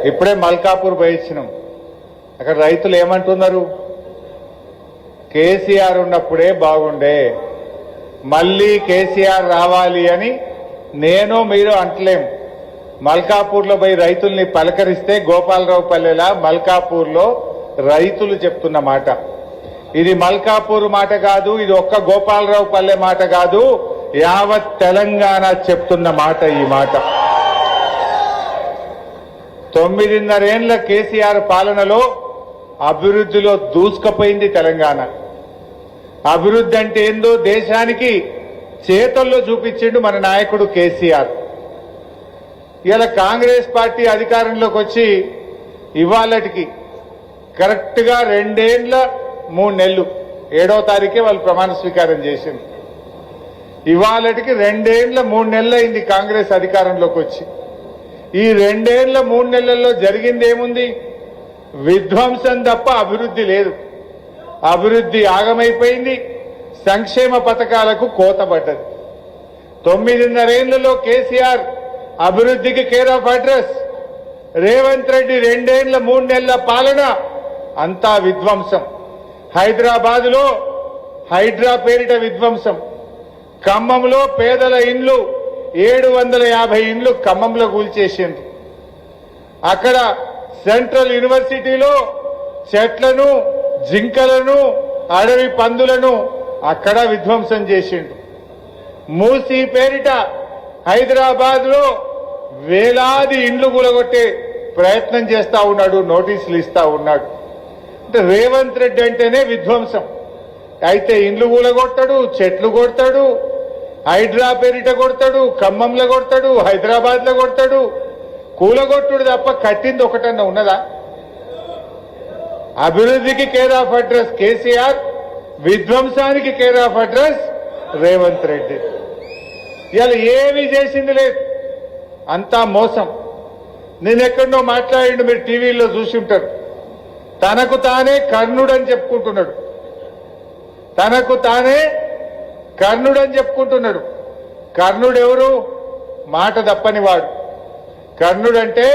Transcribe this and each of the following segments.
ఇప్పుడే మల్కాపూర్ పోయించినాం. అక్కడ రైతులు ఏమంటున్నారు? కేసీఆర్ ఉన్నప్పుడే బాగుండే, మళ్ళీ కేసీఆర్ రావాలి అని నేను మీరు అంటలేం. మల్కాపూర్లో పోయి రైతుల్ని పలకరిస్తే గోపాలరావు పల్లెలా మల్కాపూర్లో రైతులు చెప్తున్న మాట. ఇది మల్కాపూర్ మాట కాదు, ఇది ఒక్క గోపాలరావు పల్లె మాట కాదు, యావత్ తెలంగాణ చెప్తున్న మాట. ఈ మాట 9.5 ఏళ్ల కేసీఆర్ పాలనలో అభివృద్ధిలో దూసుకుపోయింది తెలంగాణ. అభివృద్ధి అంటే ఏందో దేశానికి చేతల్లో చూపించిండు మన నాయకుడు కేసీఆర్. ఇలా కాంగ్రెస్ పార్టీ అధికారంలోకి వచ్చి ఇవాళటికి కరెక్ట్ గా 2 ఏళ్ల 3 నెలలు, 7వ తారీఖే వాళ్ళు ప్రమాణ స్వీకారం చేసింది. ఇవాళటికి 2 ఏళ్ల 3 నెలలు అయింది కాంగ్రెస్ అధికారంలోకి వచ్చి. ఈ 2 ఏళ్ల 3 నెలల్లో జరిగింది ఏముంది? విధ్వంసం తప్ప అభివృద్ధి లేదు. అభివృద్ధి ఆగమైపోయింది. సంక్షేమ పథకాలకు కోతపడ్డది. 9.5 ఏళ్లలో కేసీఆర్ అభివృద్ధికి care of address. Revanth Reddy 2 ఏళ్ల 3 నెలల పాలన అంతా విధ్వంసం. హైదరాబాద్ లో హైడ్రా పేరిట విధ్వంసం. ఖమ్మంలో పేదల ఇండ్లు 750 ఇండ్లు ఖమ్మంలో కూల్చేసింది. అక్కడ సెంట్రల్ యూనివర్సిటీలో చెట్లను, జింకలను, అడవి పందులను అక్కడ విధ్వంసం చేసిండు. మూసీ పేరిట హైదరాబాద్ లో వేలాది ఇండ్లు కూలగొట్టే ప్రయత్నం చేస్తా ఉన్నాడు, నోటీసులు ఇస్తా ఉన్నాడు. అంటే రేవంత్ రెడ్డి అంటేనే విధ్వంసం. అయితే ఇండ్లు కూలగొడతాడు, చెట్లు కొడతాడు, హైడ్రా పేరిట కొడతాడు, ఖమ్మంలో కొడతాడు, హైదరాబాద్ లో కొడతాడు. కూలగొట్టుడు తప్ప కట్టింది ఒకటన్నా ఉన్నదా? అభివృద్ధికి కేర్ ఆఫ్ అడ్రస్ కేసీఆర్, విధ్వంసానికి care of address Revanth Reddy. ఇవాళ ఏమీ చేసింది లేదు, అంతా మోసం. నేనెక్కడో మాట్లాడిండు, మీరు టీవీలో చూసి ఉంటారు. తనకు తానే కర్ణుడు అని చెప్పుకుంటున్నాడు. తనకు తానే కర్ణుడు అని చెప్పుకుంటున్నాడు. కర్ణుడు ఎవరు? మాట తప్పని వాడు. కర్ణుడు అంటే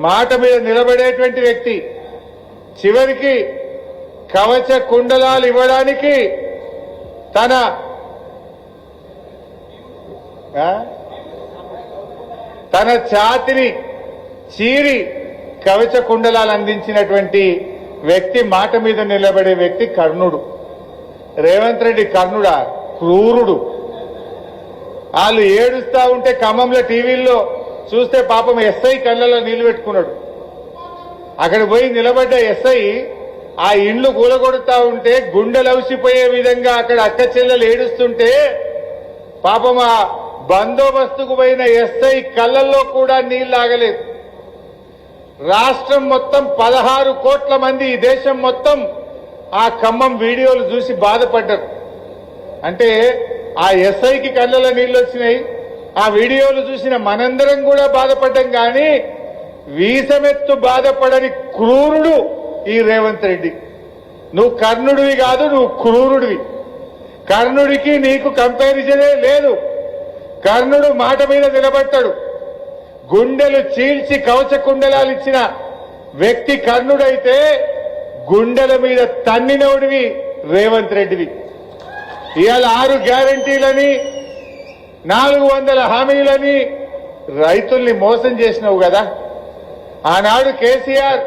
మాట మీద నిలబడేటువంటి వ్యక్తి. చివరికి కవచ కుండలాలు ఇవ్వడానికి తన ఛాతిని చీరి కవచ కుండలాలు అందించినటువంటి వ్యక్తి, మాట మీద నిలబడే వ్యక్తి కర్ణుడు. రేవంత్ రెడ్డి కర్ణుడా? క్రూరుడు. వాళ్ళు ఏడుస్తా ఉంటే ఖమ్మంలో టీవీల్లో చూస్తే పాపం ఎస్ఐ కళ్ళలో నీళ్లు పెట్టుకున్నాడు. అక్కడ పోయి నిలబడ్డ ఎస్ఐ ఆ ఇండ్లు కూలగొడుతా ఉంటే గుండెలవిసిపోయే విధంగా అక్కడ అక్క చెల్లెలు ఏడుస్తుంటే పాపం ఆ బందోబస్తుకు పోయిన ఎస్ఐ కళ్ళల్లో కూడా నీళ్లు ఆగలేదు. రాష్ట్రం మొత్తం 16 కోట్ల మంది, ఈ దేశం మొత్తం ఆ ఖమ్మం వీడియోలు చూసి బాధపడ్డారు. అంటే ఆ ఎస్ఐకి కళ్ళలో నీళ్లు వచ్చినాయి. ఆ వీడియోలు చూసిన మనందరం కూడా బాధపడ్డాం. కానీ వీసమెత్తు బాధపడని క్రూరుడు ఈ రేవంత్ రెడ్డి. నువ్వు కర్ణుడివి కాదు, నువ్వు క్రూరుడివి. కర్ణుడికి నీకు కంపారిజనే లేదు. కర్ణుడు మాట మీద నిలబడతాడు. గుండెలు చీల్చి కవచ కుండలాలు ఇచ్చిన వ్యక్తి కర్ణుడైతే గుండెల మీద తన్నినవుడివి రేవంత్ రెడ్డివి. ఇవాళ 6 గ్యారంటీలని, 400 హామీలని రైతుల్ని మోసం చేసినావు కదా. ఆనాడు కేసీఆర్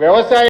వ్యవసాయ